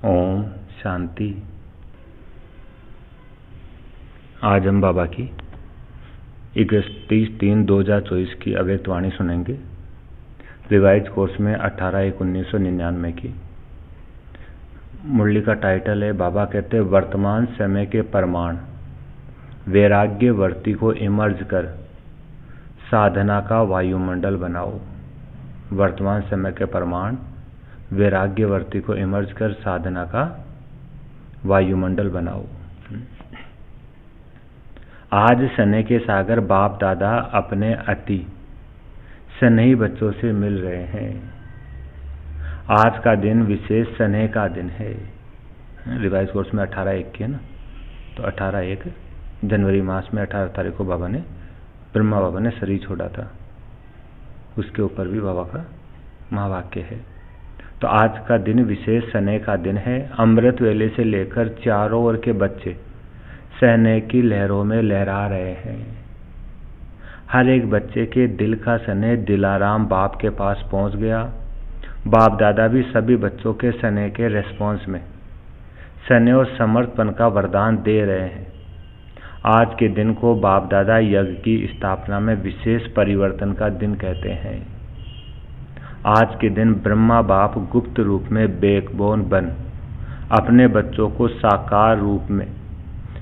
ओम शांति। आज हम बाबा की 31/3/2024 की अव्यक्त वाणी सुनेंगे। रिवाइज कोर्स में 18/1/1999 की। मुरली का टाइटल है, बाबा कहते हैं वर्तमान समय के प्रमाण वैराग्य वर्ती को इमर्ज कर साधना का वायुमंडल बनाओ। वर्तमान समय के प्रमाण वैराग्यवर्ती को इमर्ज कर साधना का वायुमंडल बनाओ। आज सने के सागर बाप दादा अपने अति स्नेही बच्चों से मिल रहे हैं। आज का दिन विशेष स्नेह का दिन है। रिवाइज कोर्स में 18/1 की है ना, तो 18/1 जनवरी मास में 18 तारीख को बाबा ने ब्रह्मा बाबा ने शरीर छोड़ा था। उसके ऊपर भी बाबा का महावाक्य है। तो आज का दिन विशेष स्नेह का दिन है। अमृत वेले से लेकर चारों ओर के बच्चे स्नेह की लहरों में लहरा रहे हैं। हर एक बच्चे के दिल का स्नेह दिलाराम बाप के पास पहुंच गया। बाप दादा भी सभी बच्चों के स्नेह के रेस्पॉन्स में स्नेह और समर्पण का वरदान दे रहे हैं। आज के दिन को बाप दादा यज्ञ की स्थापना में विशेष परिवर्तन का दिन कहते हैं। आज के दिन ब्रह्मा बाप गुप्त रूप में बैकबोन बन अपने बच्चों को साकार रूप में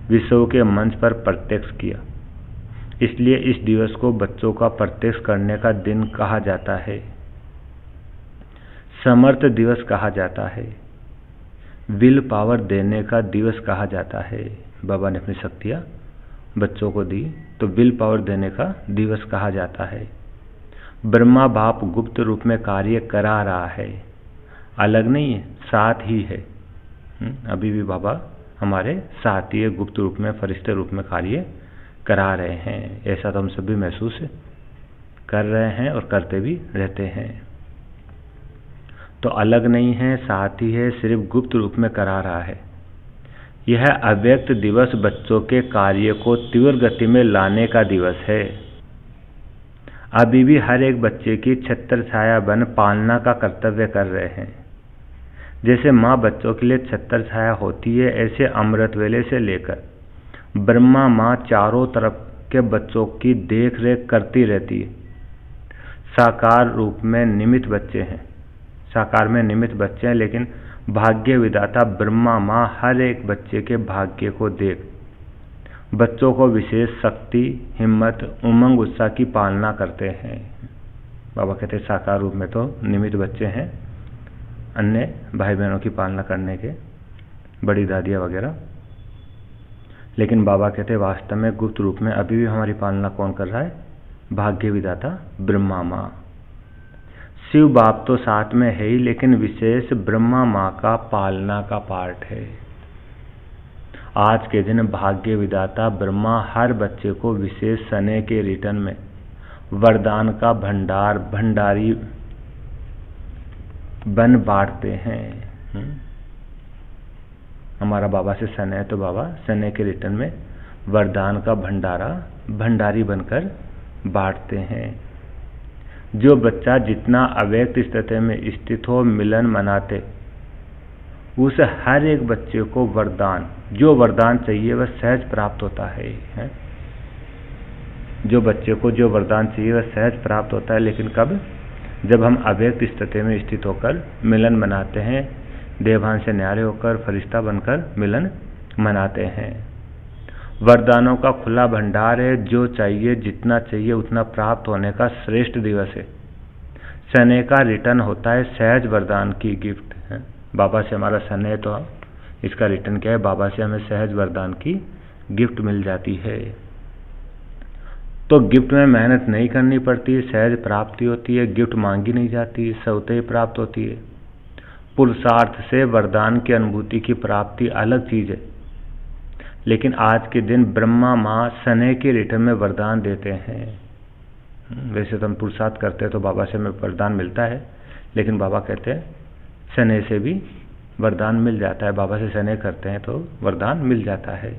विश्व के मंच पर प्रत्यक्ष किया। इसलिए इस दिवस को बच्चों का प्रत्यक्ष करने का दिन कहा जाता है, समर्थ दिवस कहा जाता है, विल पावर देने का दिवस कहा जाता है। बाबा ने अपनी शक्तियाँ बच्चों को दी तो विल पावर देने का दिवस कहा जाता है। ब्रह्मा बाप गुप्त रूप में कार्य करा रहा है, अलग नहीं है, साथ ही है। अभी भी बाबा हमारे साथ ही गुप्त रूप में फरिश्ते रूप में कार्य करा रहे हैं। ऐसा तो हम सभी महसूस कर रहे हैं और करते भी रहते हैं। तो अलग नहीं है, साथ ही है, सिर्फ गुप्त रूप में करा रहा है। यह अव्यक्त दिवस बच्चों के कार्य को तीव्र गति में लाने का दिवस है। अभी भी हर एक बच्चे की छत्र छाया बन पालना का कर्तव्य कर रहे हैं। जैसे माँ बच्चों के लिए छत्र छाया होती है, ऐसे अमृत वेले से लेकर ब्रह्मा माँ चारों तरफ के बच्चों की देख रेख करती रहती है। साकार रूप में निमित्त बच्चे हैं, साकार में निमित्त बच्चे हैं, लेकिन भाग्य विधाता ब्रह्मा माँ हर एक बच्चे के भाग्य को देख बच्चों को विशेष शक्ति, हिम्मत, उमंग, उत्साह की पालना करते हैं। बाबा कहते हैं साकार रूप में तो निमित्त बच्चे हैं, अन्य भाई बहनों की पालना करने के, बड़ी दादियाँ वगैरह। लेकिन बाबा कहते हैं वास्तव में गुप्त रूप में अभी भी हमारी पालना कौन कर रहा है? भाग्य विधाता ब्रह्मा माँ। शिव बाप तो साथ में है ही, लेकिन विशेष ब्रह्मा माँ का पालना का पार्ट है। आज के दिन भाग्य विधाता ब्रह्मा हर बच्चे को विशेष स्नेह के रिटर्न में वरदान का भंडारी बन बांटते हैं। हमारा बाबा से स्नेह, तो बाबा स्नेह के रिटर्न में वरदान का भंडारी बनकर बांटते हैं। जो बच्चा जितना अव्यक्त स्थिति में स्थित हो मिलन मनाते, उस हर एक बच्चे को वरदान, जो वरदान चाहिए वह सहज प्राप्त होता है। जो बच्चे को जो वरदान चाहिए वह सहज प्राप्त होता है। लेकिन कब? जब हम अव्यक्त स्थिति में स्थित होकर मिलन मनाते हैं, देवान से न्यारे होकर फरिश्ता बनकर मिलन मनाते हैं। वरदानों का खुला भंडार है। जो चाहिए, जितना चाहिए उतना प्राप्त होने का श्रेष्ठ दिवस है। स्नेह का रिटर्न होता है सहज वरदान की गिफ्ट है। बाबा से हमारा स्नेह, तो इसका रिटर्न क्या है? बाबा से हमें सहज वरदान की गिफ्ट मिल जाती है। तो गिफ्ट में मेहनत नहीं करनी पड़ती, सहज प्राप्ति होती है। गिफ्ट मांगी नहीं जाती, स्वतः ही प्राप्त होती है। पुरुषार्थ से वरदान की अनुभूति की प्राप्ति अलग चीज है। लेकिन आज के दिन ब्रह्मा माँ स्नेह के रिटर्न में वरदान देते हैं। वैसे तो हम पुरुषार्थ करते हैं तो बाबा से हमें वरदान मिलता है, लेकिन बाबा कहते हैं स्नेह से भी वरदान मिल जाता है। बाबा से स्नेह करते हैं तो वरदान मिल जाता है।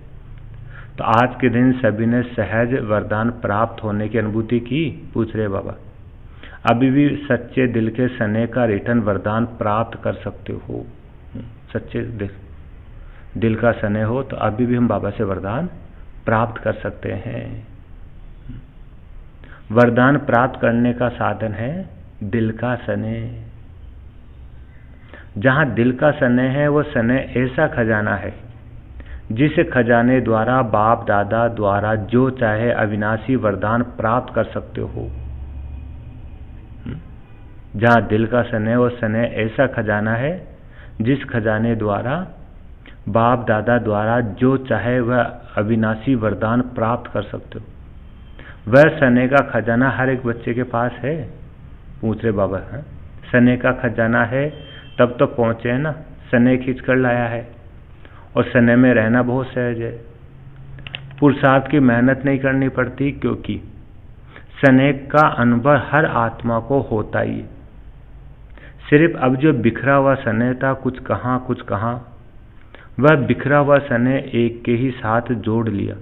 तो आज के दिन सभी ने सहज वरदान प्राप्त होने की अनुभूति की? पूछ रहे बाबा। अभी भी सच्चे दिल के स्नेह का रिटर्न वरदान प्राप्त कर सकते हो। सच्चे दिल का स्नेह हो तो अभी भी हम बाबा से वरदान प्राप्त कर सकते हैं। वरदान प्राप्त करने का साधन है दिल का स्नेह। जहां दिल का स्नेह है वो स्नेह ऐसा खजाना है जिस खजाने द्वारा बाप दादा द्वारा जो चाहे अविनाशी वरदान प्राप्त कर सकते हो। जहां दिल का स्नेह वो स्नेह ऐसा खजाना है जिस खजाने द्वारा बाप दादा द्वारा जो चाहे वह अविनाशी वरदान प्राप्त कर सकते हो। वह स्नेह का खजाना हर एक बच्चे के पास है। पूछ रहे बाबा, है स्नेह का खजाना है तब तो पहुंचे है ना, स्नेह खींच कर लाया है। और स्नेह में रहना बहुत सहज है, पुरुषार्थ की मेहनत नहीं करनी पड़ती, क्योंकि स्नेह का अनुभव हर आत्मा को होता ही है। सिर्फ अब जो बिखरा हुआ स्नेह था, कुछ कहाँ कुछ कहाँ, वह बिखरा हुआ स्नेह एक के ही साथ जोड़ लिया,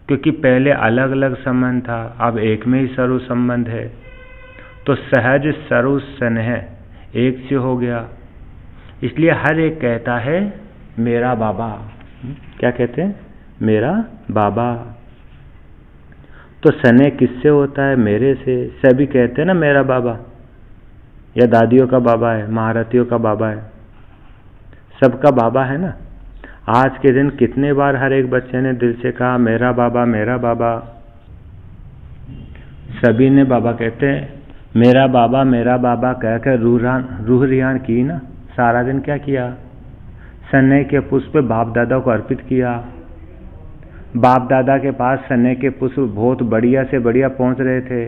क्योंकि पहले अलग अलग संबंध था, अब एक में ही सर्व संबंध है। तो सहज सर्व स्नेह एक से हो गया। इसलिए हर एक कहता है मेरा बाबा। क्या कहते हैं? मेरा बाबा। तो स्नेह किससे होता है? मेरे से। सभी कहते हैं ना मेरा बाबा, या दादियों का बाबा है, महारथियों का बाबा है, सबका बाबा है ना। आज के दिन कितने बार हर एक बच्चे ने दिल से कहा मेरा बाबा मेरा बाबा। सभी ने बाबा कहते हैं मेरा बाबा कहकर रूह रियान की ना। सारा दिन क्या किया? स्नेह के पुष्प बाप दादा को अर्पित किया। बाप दादा के पास स्नेह के पुष्प बहुत बढ़िया से बढ़िया पहुंच रहे थे।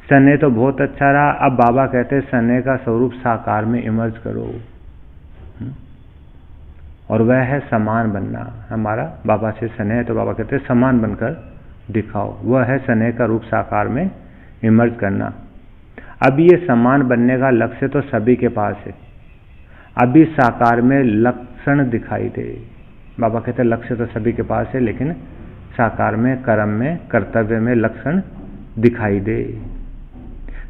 स्नेह तो बहुत अच्छा रहा। अब बाबा कहते स्नेह का स्वरूप साकार में इमर्ज करो, और वह है समान बनना। हमारा बाबा से स्नेह तो बाबा कहते समान बनकर दिखाओ। वह है स्नेह का रूप साकार में इमर्ज करना। अब ये समान बनने का लक्ष्य तो सभी के पास है। अभी साकार में लक्षण दिखाई दे। बाबा कहते लक्ष्य तो सभी के पास है, लेकिन साकार में, कर्म में, कर्तव्य में लक्षण दिखाई दे।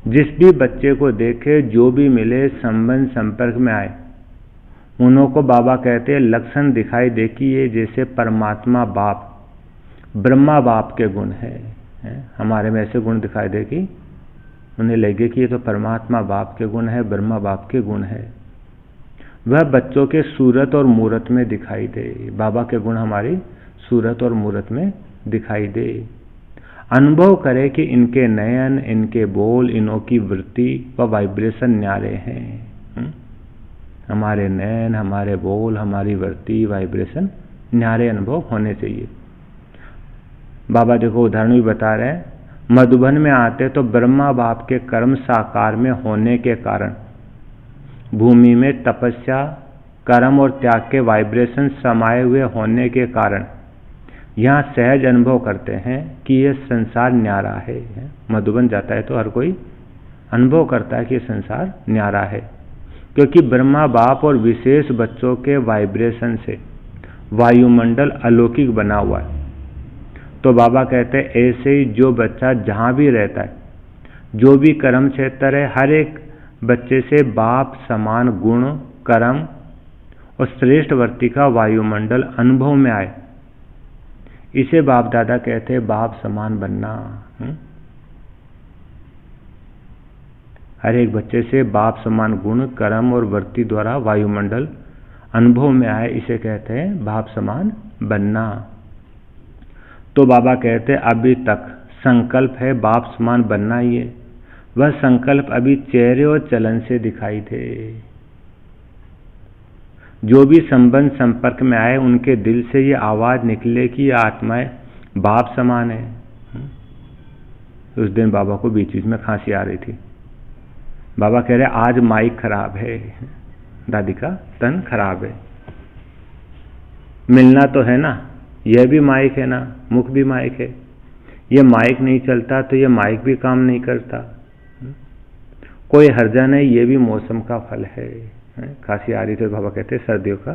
जिस भी बच्चे को देखे, जो भी मिले, संबंध संपर्क में आए, उन्हों को बाबा कहते लक्षण दिखाई दे कि ये जैसे परमात्मा बाप, ब्रह्मा बाप के गुण है। हमारे में ऐसे गुण दिखाई दे कि उन्हें लगे कि ये तो परमात्मा बाप के गुण है, ब्रह्मा बाप के गुण है। वह बच्चों के सूरत और मूरत में दिखाई दे। बाबा के गुण हमारी सूरत और मूरत में दिखाई दे। अनुभव करे कि इनके नयन, इनके बोल, इनों की वृत्ति व वाइब्रेशन न्यारे हैं। हमारे नयन, हमारे बोल, हमारी वृत्ति, वाइब्रेशन न्यारे अनुभव होने चाहिए। बाबा देखो उदाहरण भी बता रहे हैं। मधुबन में आते तो ब्रह्मा बाप के कर्म साकार में होने के कारण भूमि में तपस्या, कर्म और त्याग के वाइब्रेशन समाये हुए होने के कारण यहाँ सहज अनुभव करते हैं कि यह संसार न्यारा है। मधुबन जाता है तो हर कोई अनुभव करता है कि यह संसार न्यारा है, क्योंकि ब्रह्मा बाप और विशेष बच्चों के वाइब्रेशन से वायुमंडल अलौकिक बना हुआ है। तो बाबा कहते हैं ऐसे ही जो बच्चा जहाँ भी रहता है, जो भी कर्म क्षेत्र है, हर एक बच्चे से बाप समान गुण, कर्म और श्रेष्ठ वर्ती का वायुमंडल अनुभव में आए। इसे बाप दादा कहते हैं बाप समान बनना। हर एक बच्चे से बाप समान गुण, कर्म और वर्ती द्वारा वायुमंडल अनुभव में आए, इसे कहते हैं बाप समान बनना। तो बाबा कहते हैं अभी तक संकल्प है बाप समान बनना ही है। वह संकल्प अभी चेहरे और चलन से दिखाई दे। जो भी संबंध संपर्क में आए, उनके दिल से ये आवाज निकले कि ये आत्माएं बाप समान है। उस दिन बाबा को बीच बीच में खांसी आ रही थी। बाबा कह रहे आज माइक खराब है, दादी का तन खराब है। मिलना तो है ना, यह भी माइक है ना, मुख भी माइक है। ये माइक नहीं चलता तो ये माइक भी काम नहीं करता। कोई हर्जा नहीं, ये भी मौसम का फल है। खांसी आ रही तो बाबा कहते सर्दियों का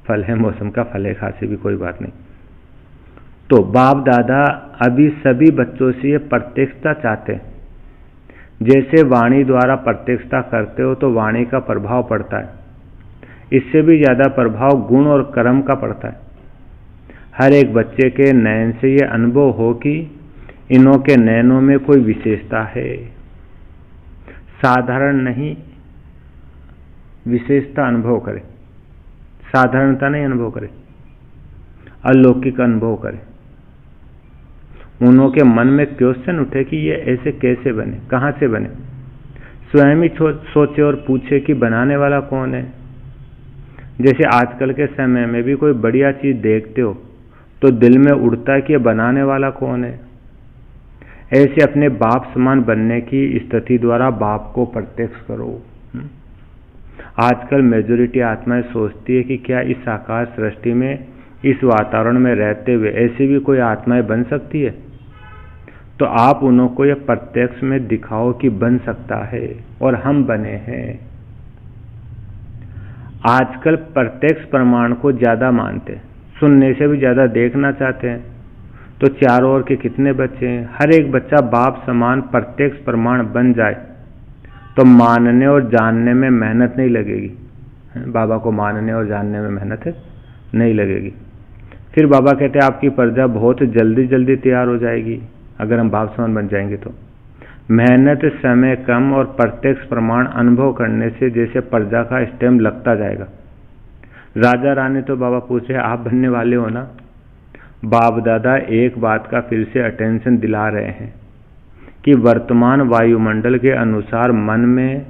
फल है, मौसम का फल है, खांसी भी कोई बात नहीं। तो बाप दादा अभी सभी बच्चों से ये प्रत्यक्षता चाहते हैं। जैसे वाणी द्वारा प्रत्यक्षता करते हो तो वाणी का प्रभाव पड़ता है। इससे भी ज़्यादा प्रभाव गुण और कर्म का पड़ता है। हर एक बच्चे के नयन से ये अनुभव हो कि इन्हों के नयनों में कोई विशेषता है, साधारण नहीं, विशेषता अनुभव करे, साधारणता नहीं अनुभव करे, अलौकिक अनुभव करे। उन्हों के मन में क्वेश्चन उठे कि ये ऐसे कैसे बने, कहाँ से बने। स्वयं ही सोचे और पूछे कि बनाने वाला कौन है। जैसे आजकल के समय में भी कोई बढ़िया चीज देखते हो तो दिल में उड़ता है कि ये बनाने वाला कौन है। ऐसे अपने बाप समान बनने की स्थिति द्वारा बाप को प्रत्यक्ष करो। आजकल मेजॉरिटी आत्माएं सोचती है कि क्या इस आकाश सृष्टि में, इस वातावरण में रहते हुए ऐसी भी कोई आत्माएं बन सकती है। तो आप उन्हों को यह प्रत्यक्ष में दिखाओ कि बन सकता है, और हम बने हैं। आजकल प्रत्यक्ष प्रमाण को ज्यादा मानते हैं, सुनने से भी ज्यादा देखना चाहते हैं। तो चारों ओर के कितने बच्चे हैं, हर एक बच्चा बाप समान प्रत्यक्ष प्रमाण बन जाए तो मानने और जानने में मेहनत नहीं लगेगी। बाबा को मानने और जानने में मेहनत नहीं लगेगी। फिर बाबा कहते हैं आपकी प्रजा बहुत जल्दी जल्दी तैयार हो जाएगी अगर हम बाप समान बन जाएंगे। तो मेहनत, समय कम और प्रत्यक्ष प्रमाण अनुभव करने से जैसे प्रजा का स्टेम लगता जाएगा। राजा रानी तो बाबा पूछे आप बनने वाले हो ना। बाप दादा एक बात का फिर से अटेंशन दिला रहे हैं कि वर्तमान वायुमंडल के अनुसार मन में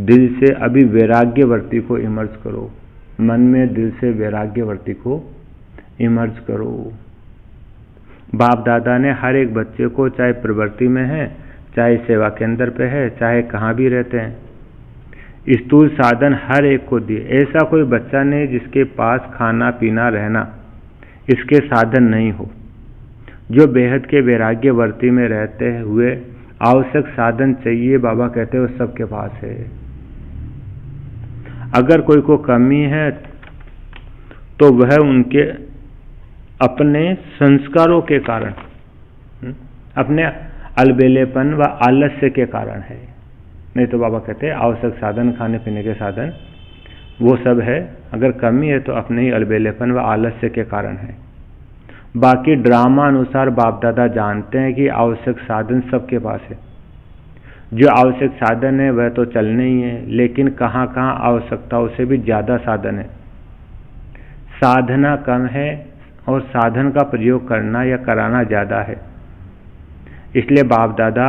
दिल से अभी वैराग्यवर्ती को इमर्ज करो। मन में दिल से वैराग्यवर्ती को इमर्ज करो। बाप दादा ने हर एक बच्चे को, चाहे प्रवृत्ति में है, चाहे सेवा केंद्र पे है, चाहे कहाँ भी रहते हैं, स्थूल साधन हर एक को दिए। ऐसा कोई बच्चा नहीं जिसके पास खाना पीना रहना इसके साधन नहीं हो। जो बेहद के वैराग्यवर्ती में रहते हुए आवश्यक साधन चाहिए, बाबा कहते हैं वो सबके पास है। अगर कोई को कमी है तो वह उनके अपने संस्कारों के कारण, अपने अलबेलेपन व आलस्य के कारण है। नहीं तो बाबा कहते हैं आवश्यक साधन, खाने पीने के साधन वो सब है। अगर कमी है तो अपने ही अलबेलेपन व आलस्य के कारण है। बाकी ड्रामा अनुसार बाप दादा जानते हैं कि आवश्यक साधन सबके पास है। जो आवश्यक साधन है वह तो चलने ही है, लेकिन कहाँ कहाँ आवश्यकताओं से भी ज़्यादा साधन है। साधना कम है और साधन का प्रयोग करना या कराना ज़्यादा है। इसलिए बाप दादा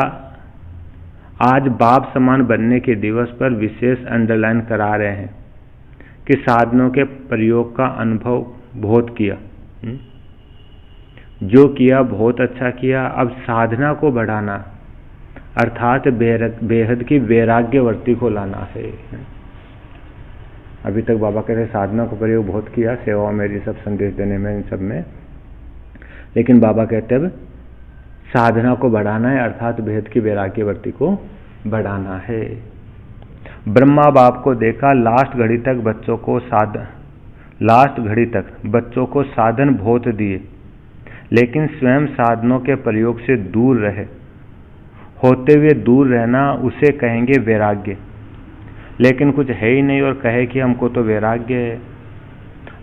आज बाप समान बनने के दिवस पर विशेष अंडरलाइन करा रहे हैं कि साधनों के प्रयोग का अनुभव बहुत किया, जो किया बहुत अच्छा किया। अब साधना को बढ़ाना अर्थात बेहद की वैराग्यवर्ती को लाना है। अभी तक बाबा कहते साधना को प्रयोग बहुत किया, सेवा में, सब संदेश देने में, इन सब में, लेकिन बाबा कहते अब साधना को बढ़ाना है, अर्थात बेहद की वैराग्यवर्ती को बढ़ाना है। ब्रह्मा बाप को देखा लास्ट घड़ी तक बच्चों को साधन बहुत दिए, लेकिन स्वयं साधनों के प्रयोग से दूर रहे। होते हुए दूर रहना उसे कहेंगे वैराग्य। लेकिन कुछ है ही नहीं और कहे कि हमको तो वैराग्य है,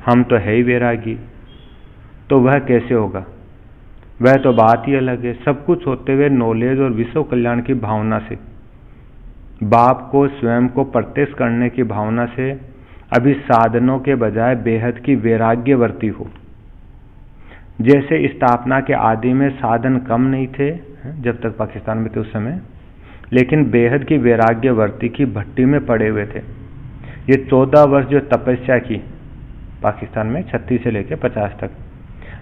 हम तो है ही वैरागी, तो वह कैसे होगा? वह तो बात ही अलग है। सब कुछ होते हुए नॉलेज और विश्व कल्याण की भावना से, बाप को स्वयं को प्रत्यक्ष करने की भावना से अभी साधनों के बजाय बेहद की वैराग्यवर्ती हो। जैसे स्थापना के आदि में साधन कम नहीं थे जब तक पाकिस्तान में थे उस समय, लेकिन बेहद की वैराग्यवर्ती की भट्टी में पड़े हुए थे। ये 14 वर्ष जो तपस्या की पाकिस्तान में 36 से लेकर 50 तक,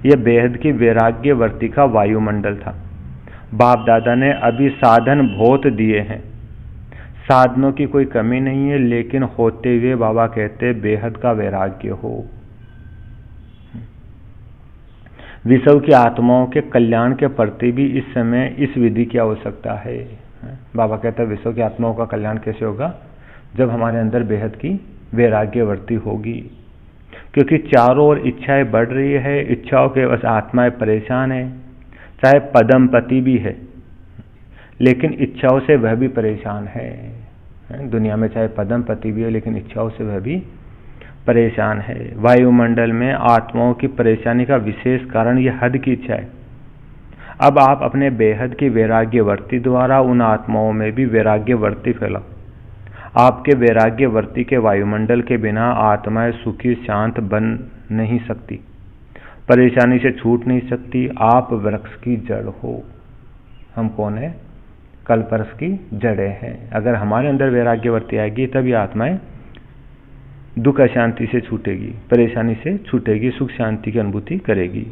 यह बेहद की वैराग्यवर्ती का वायुमंडल था। बाप दादा ने अभी साधन बहुत दिए हैं, साधनों की कोई कमी नहीं है, लेकिन होते हुए बाबा कहते बेहद का वैराग्य हो। विश्व की आत्माओं के कल्याण के प्रति भी इस समय इस विधि की आवश्यकता है। बाबा कहते हैं विश्व की आत्माओं का कल्याण कैसे होगा? जब हमारे अंदर बेहद की वैराग्यवर्ती होगी। क्योंकि चारों ओर इच्छाएं बढ़ रही है, इच्छाओं के बस आत्माएं परेशान है। चाहे पदमपति भी है, लेकिन इच्छाओं से वह भी परेशान है। दुनिया में चाहे पदमपति भी है, लेकिन इच्छाओं से वह भी परेशान है। वायुमंडल में आत्माओं की परेशानी का विशेष कारण यह हद की इच्छा है। अब आप अपने बेहद की वैराग्यवर्ती द्वारा उन आत्माओं में भी वैराग्यवर्ती फैलाओ। आपके वैराग्यवर्ती के वायुमंडल के बिना आत्माएं सुखी शांत बन नहीं सकती, परेशानी से छूट नहीं सकती। आप वृक्ष की जड़ हो। हम कौन है? कल्पवृक्ष की जड़ें हैं। अगर हमारे अंदर वैराग्यवर्ती आएगी तभी आत्माएं दुख अशांति से छूटेगी, परेशानी से छूटेगी, सुख शांति की अनुभूति करेगी।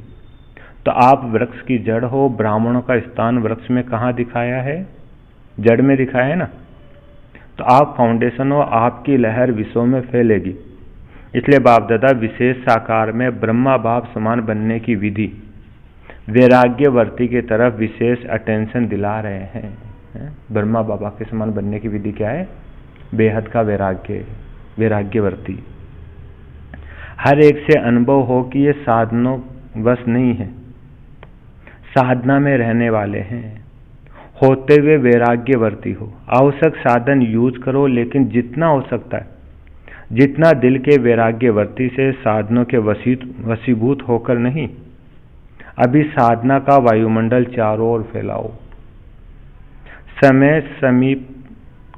तो आप वृक्ष की जड़ हो। ब्राह्मणों का स्थान वृक्ष में कहाँ दिखाया है? जड़ में दिखाया है ना। तो आप फाउंडेशन हो, आपकी लहर विश्व में फैलेगी। इसलिए बाप दादा विशेष साकार में ब्रह्मा बाप समान बनने की विधि वैराग्यवर्ती की तरफ विशेष अटेंशन दिला रहे हैं। ब्रह्मा बाबा के समान बनने की विधि क्या है? बेहद का वैराग्यवर्ती। हर एक से अनुभव हो कि ये साधनों बस नहीं है, साधना में रहने वाले हैं। होते हुए वैराग्यवर्ती हो। आवश्यक साधन यूज करो, लेकिन जितना हो सकता है, जितना दिल के वैराग्यवर्ती से साधनों के वशीभूत होकर नहीं। अभी साधना का वायुमंडल चारों ओर फैलाओ। समय समीप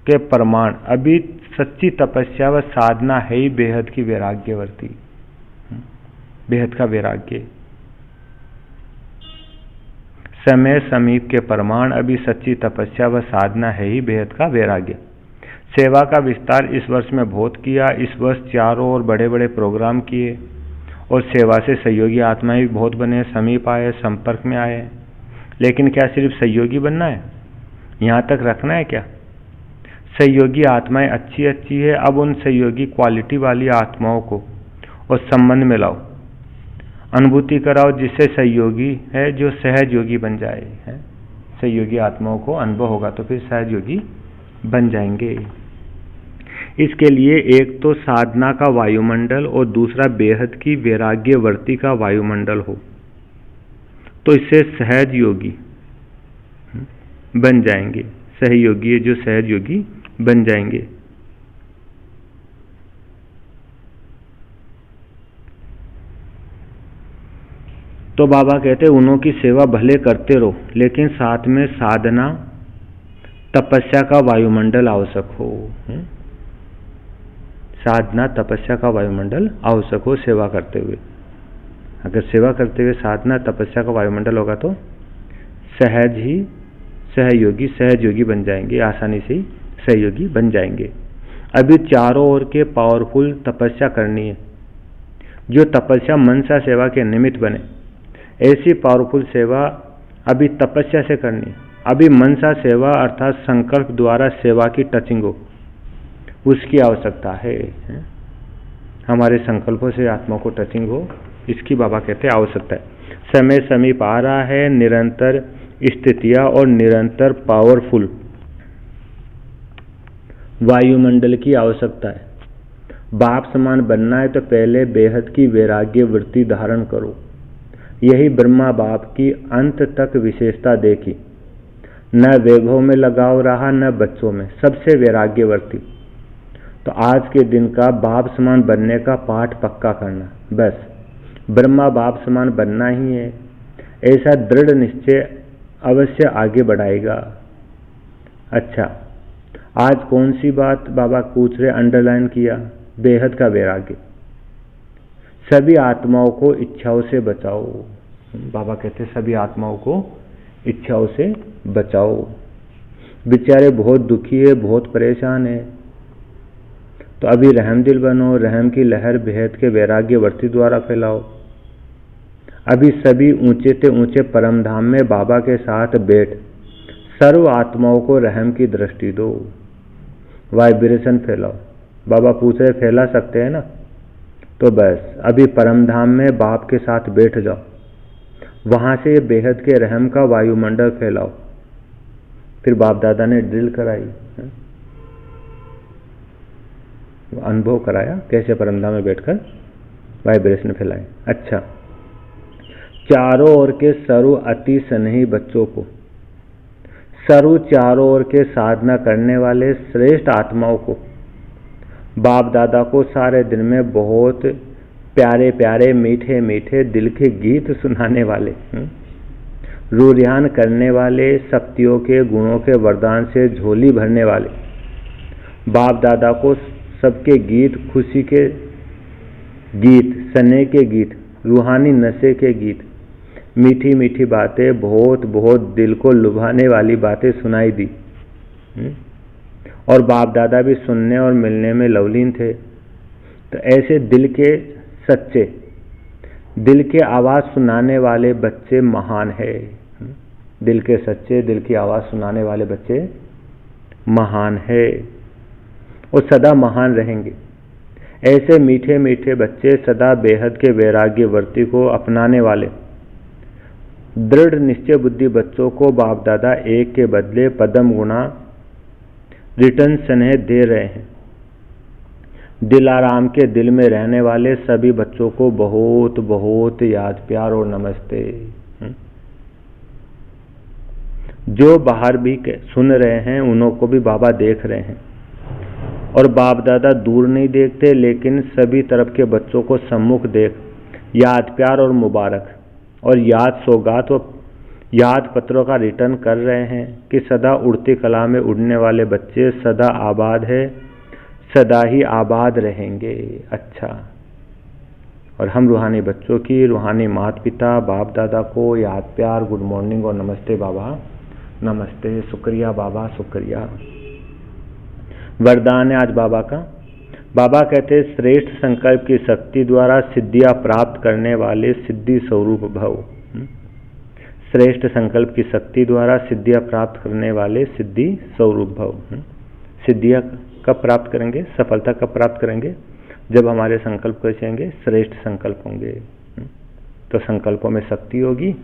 के प्रमाण। अभी सच्ची तपस्या व साधना है ही बेहद की वैराग्यवर्ती, बेहद का वैराग्य। समय समीप के प्रमाण। अभी सच्ची तपस्या व साधना है ही बेहद का वैराग्य। सेवा का विस्तार इस वर्ष में बहुत किया। इस वर्ष चारों ओर बड़े बड़े प्रोग्राम किए और सेवा से सहयोगी आत्माएं भी बहुत बने, समीप आए, संपर्क में आए। लेकिन क्या सिर्फ सहयोगी बनना है? यहाँ तक रखना है क्या? सहयोगी आत्माएं अच्छी है। अब उन सहयोगी क्वालिटी वाली आत्माओं को और संबंध में लाओ, अनुभूति कराओ, जिससे सहयोगी है जो सहज योगी बन जाए। है सहयोगी आत्माओं को अनुभव होगा तो फिर सहज योगी बन जाएंगे। इसके लिए एक तो साधना का वायुमंडल और दूसरा बेहद की वैराग्यवर्ती का वायुमंडल हो, तो इससे सहज योगी बन जाएंगे। सहयोगी जो सहज योगी बन जाएंगे। तो बाबा कहते उन्हों की सेवा भले करते रहो, लेकिन साथ में साधना तपस्या का वायुमंडल आवश्यक हो। साधना तपस्या का वायुमंडल आवश्यक हो सेवा करते हुए। अगर सेवा करते हुए साधना तपस्या का वायुमंडल होगा तो सहज ही सहयोगी बन जाएंगे, आसानी से सहयोगी बन जाएंगे। अभी चारों ओर के पावरफुल तपस्या करनी है, जो तपस्या मनसा सेवा के निमित्त बने। ऐसी पावरफुल सेवा अभी तपस्या से करनी। अभी मनसा सेवा अर्थात संकल्प द्वारा सेवा की टचिंग हो, उसकी आवश्यकता है। हमारे संकल्पों से आत्मा को टचिंग हो, इसकी बाबा कहते हैं आवश्यकता है। समय समीप आ रहा है। निरंतर स्थितियां और निरंतर पावरफुल वायुमंडल की आवश्यकता है। बाप समान बनना है तो पहले बेहद की वैराग्य वृत्ति धारण करो। यही ब्रह्मा बाप की अंत तक विशेषता देखी। न वैभव में लगाव रहा, न बच्चों में, सबसे वैराग्यवर्ती। तो आज के दिन का बाप समान बनने का पाठ पक्का करना, बस ब्रह्मा बाप समान बनना ही है। ऐसा दृढ़ निश्चय अवश्य आगे बढ़ाएगा। अच्छा, आज कौन सी बात बाबा पूछ रहे, अंडरलाइन किया? बेहद का वैराग्य। सभी आत्माओं को इच्छाओं से बचाओ। बाबा कहते सभी आत्माओं को इच्छाओं से बचाओ। बेचारे बहुत दुखी है, बहुत परेशान है, तो अभी रहम दिल बनो। रहम की लहर बेहद के वैराग्यवर्ती द्वारा फैलाओ। अभी सभी ऊंचे से ऊंचे परम धाम में बाबा के साथ बैठ सर्व आत्माओं को रहम की दृष्टि दो। वाइब्रेशन फैलाओ। बाबा पूछ रहे फैला सकते हैं ना? तो बस अभी परम धाम में बाप के साथ बैठ जाओ, वहां से बेहद के रहम का वायुमंडल फैलाओ। फिर बाप दादा ने ड्रिल कराई, अनुभव कराया कैसे परम धाम में बैठकर वाइब्रेशन फैलाए। अच्छा, चारों ओर के सर्व अति स्नेही बच्चों को, सर्व चारों ओर के साधना करने वाले श्रेष्ठ आत्माओं को बाप दादा को सारे दिन में बहुत प्यारे प्यारे मीठे मीठे दिल के गीत सुनाने वाले, रूरियान करने वाले, शक्तियों के गुणों के वरदान से झोली भरने वाले, बाप दादा को सबके गीत, खुशी के गीत, स्नेह के गीत, रूहानी नशे के गीत, मीठी मीठी बातें, बहुत बहुत दिल को लुभाने वाली बातें सुनाई दी। और बाप दादा भी सुनने और मिलने में लवलीन थे। तो ऐसे दिल के सच्चे, दिल के आवाज़ सुनाने वाले बच्चे महान है। दिल के सच्चे, दिल की आवाज़ सुनाने वाले बच्चे महान है और सदा महान रहेंगे। ऐसे मीठे मीठे बच्चे सदा बेहद के वैराग्यवर्ती को अपनाने वाले दृढ़ निश्चय बुद्धि बच्चों को बाप दादा एक के बदले पदम गुना रिटर्न स्नेह दे रहे हैं। दिलाराम के दिल में रहने वाले सभी बच्चों को बहुत बहुत याद, प्यार और नमस्ते। जो बाहर भी सुन रहे हैं उन्हों को भी बाबा देख रहे हैं और बाप दादा दूर नहीं देखते, लेकिन सभी तरफ के बच्चों को सम्मुख देख याद, प्यार और मुबारक और याद सौगात और याद पत्रों का रिटर्न कर रहे हैं कि सदा उड़ती कला में उड़ने वाले बच्चे सदा आबाद है, सदा ही आबाद रहेंगे। अच्छा, और हम रूहानी बच्चों की, रूहानी माता पिता बाप दादा को याद, प्यार, गुड मॉर्निंग और नमस्ते बाबा, नमस्ते, शुक्रिया बाबा, शुक्रिया। वरदान है आज बाबा का। बाबा कहते श्रेष्ठ संकल्प की शक्ति द्वारा सिद्धियां प्राप्त करने वाले सिद्धि स्वरूप भव। श्रेष्ठ संकल्प की शक्ति द्वारा सिद्धियां प्राप्त करने वाले सिद्धि स्वरूप भव। सिद्धियां कब प्राप्त करेंगे, सफलता कब प्राप्त करेंगे? जब हमारे संकल्प कैसे होंगे? श्रेष्ठ संकल्प होंगे। तो संकल्पों में शक्ति होगी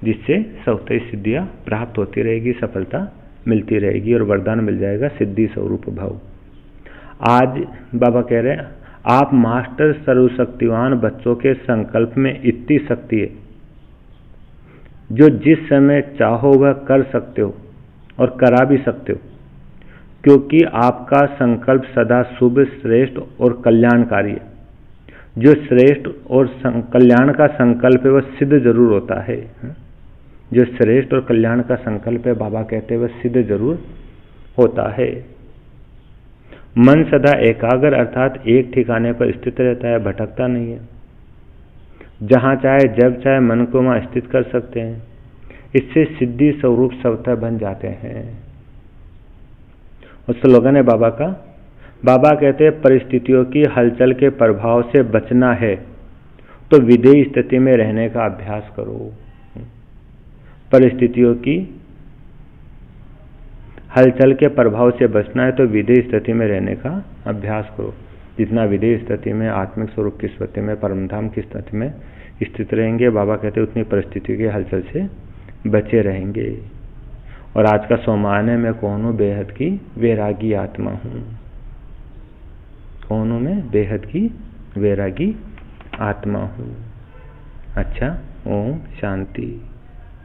जिससे स्वतः सिद्धियां प्राप्त होती रहेगी, सफलता मिलती रहेगी और वरदान मिल जाएगा सिद्धि स्वरूप भव। आज बाबा कह रहे हैं आप मास्टर सर्वशक्तिवान बच्चों के संकल्प में इतनी शक्ति है जो जिस समय चाहो वह कर सकते हो और करा भी सकते हो, क्योंकि आपका संकल्प सदा शुभ, श्रेष्ठ और कल्याणकारी है। जो श्रेष्ठ और कल्याण का संकल्प है वह सिद्ध जरूर होता है। जो श्रेष्ठ और कल्याण का संकल्प है बाबा कहते हैं वह सिद्ध जरूर होता है। मन सदा एकाग्र अर्थात एक ठिकाने पर स्थित रहता है, भटकता नहीं है। जहाँ चाहे जब चाहे मन को वहाँ स्थित कर सकते हैं। इससे सिद्धि स्वरूप स्वतः बन जाते हैं। और स्लोगन है बाबा का, बाबा कहते हैं परिस्थितियों की हलचल के प्रभाव से बचना है तो विधेय स्थिति में रहने का अभ्यास करो। परिस्थितियों की हलचल के प्रभाव से बचना है तो विधेय स्थिति में रहने का अभ्यास करो। जितना विधेय स्थिति में, आत्मिक स्वरूप की स्थिति में, परमधाम की स्थिति में स्थित रहेंगे, बाबा कहते हैं उतनी परिस्थितियों के हलचल से बचे रहेंगे। और आज का सोमान है, मैं कौन हूँ? बेहद की वैरागी आत्मा हूँ। कौन हूँ मैं? बेहद की वैरागी आत्मा हूँ। अच्छा, ओम शांति।